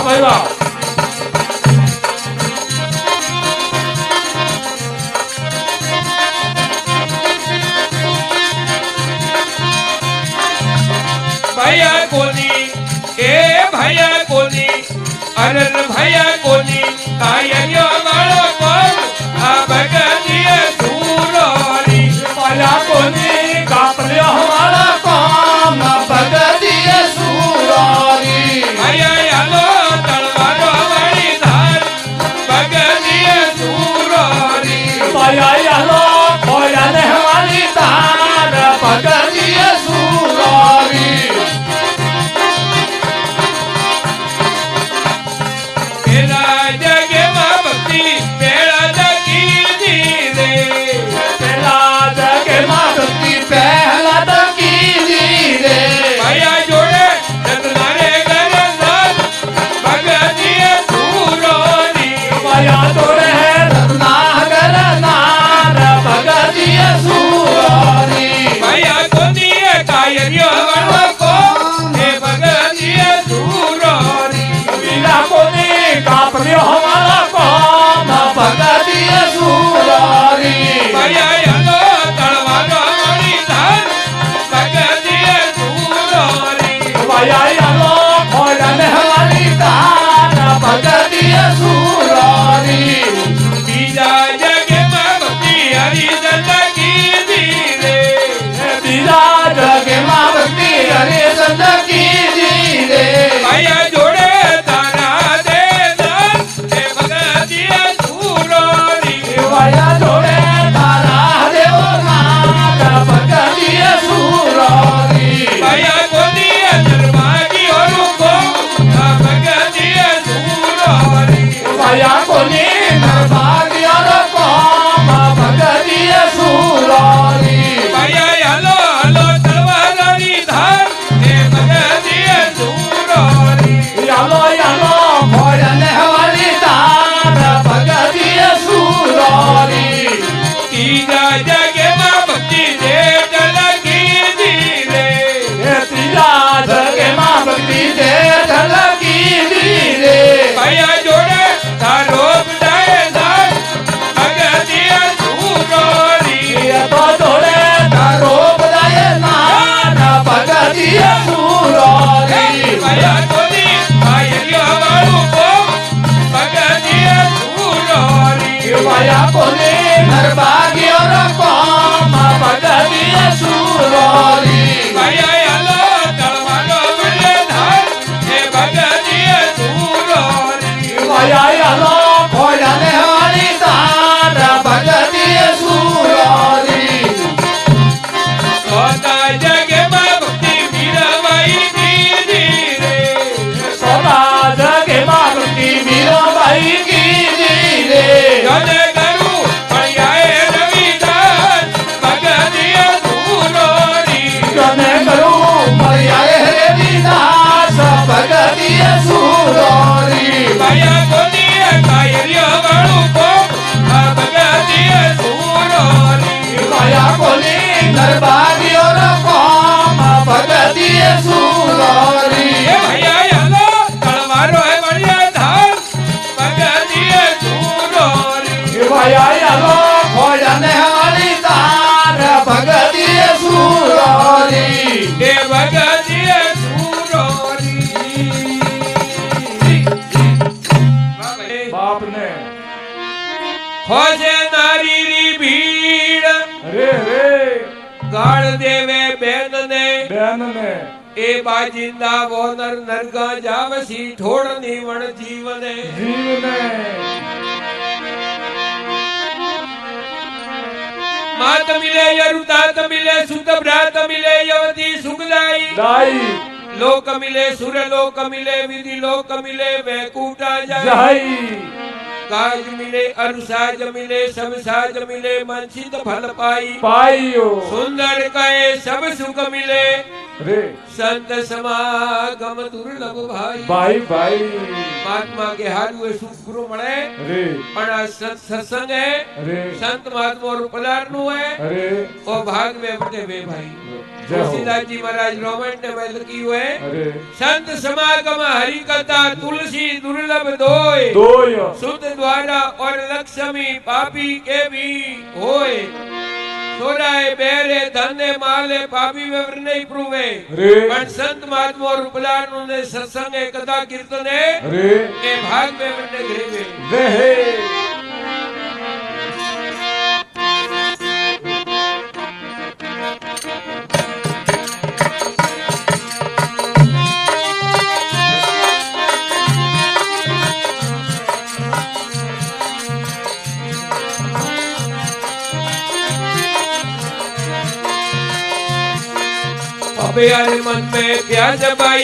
भाई वाह। भैया कोनी ए भैया कोनी अरे भैया कोनी कायरियो वालो कोन आ भगतिए सूरोरी भैया कोनी कापलियो वाला काम भगतिए सूरोरी भैया यालो तलवारो वाली धार भगतिए सूरोरी भैया यालो खोयाने वाली धार भगतिए सूरोरी हमारा काम भगतिए सूरोरी भैया यालो तलवारो वाली धार भगतिए सूरोरी भैया यालो खोयाने वाली धार भगतिए सूरोरी बीजा जगे में भक्ति हरिचंद्र की धीरे बीजा जगे में भक्ति हरिचंद्र की धीरे भैया जोड़े तारा दे दान हे भगतिए सूरोरी भैया जोड़े तारा देव नाथ भगतिए सूरोरी भैया कोनी दरबारी और को भगतिए सूरोरी भैया कोनी दरबारी और काम भगतिए सूरोरी भैया यालो हलो तलवारी धार हे भगतिए सूरोरी यालो यालो खोयाने वाली धार भगतिए सूरोरी तीजा जगे में भक्ति दे लगी धीरे तीजा जगे मां भक्ति दे लगी धीरे भैया जोड़े तारो बजाए धार भगतिए सूरोरी तो जोड़े तारो बजाए नान भगतिए सूरोरी भैया कोनी कायरियो वालो को भगतिए सूरोरी भैया कोनी दरबारी और काम भगतिए सूरोरी भैया यालो तलवारो वाली धार हे भगतिए सूरोरी भैया यालो खोयाने वाली धार भगतिए सूरोरी सोता जगे में भक्ति मीराबाई की धीरे सोता जगे मां भक्ति मीराबाई की धीरे गले करू भैयाए रविदास भगतिए सूरोरी कने करूं मरियाए रविदास भगतिए सूरोरी भैया कोनी कायरियो वालो को भगतिए सूरोरी भैया कोनी दरबारी और काम भगतिए सूरोरी ये भैया यालो तलवारो है बढ़िया धार भगतिए सूरोरी भैया यालो खोयाने वाली धार भगतिए सूरोरी हे भगतिए सूरोरी बाप ने खोजे नारी री भीड़ रे रे गाड़ देवे बेन ने ए बाजिंदा वो नर नरगा जावसी ठोड़ नीवण जीवने जीवने मात मिले यरुतात मिले सुत भ्रात मिले यवती सुखदाई दाई लोक मिले सुर लोक मिले विधि लोक मिले वैकुंठा जाई जाई काज मिले अरुसाज मिले सब साज मिले मंचित फल पाई पाइयो सुंदर कहे सब सुख मिले रे संत समागम दुर्लभ भाई भाई भाई महात्मा के हारू है सुख गुरु मळे अरे पण आ सत्संग है अरे संत महात्मा और पधारनु है अरे ओ भाग में बटे वे भाई जय हो तुलसीदास जी महाराज रोमन में लिखी हुए अरे संत समागम हरि कथा तुलसी दुर्लभ दोय दोय शुद्ध द्वारा और लक्ष्मी पापी के भी होय सोराए बेरे धने माले पापी में नहीं प्रूवे अरे पण संत महात्मा और उपलान ने सत्संग कथा कीर्तन अरे के भाग में बटे ग्रेवे जय हे अबे मन में प्यास बाई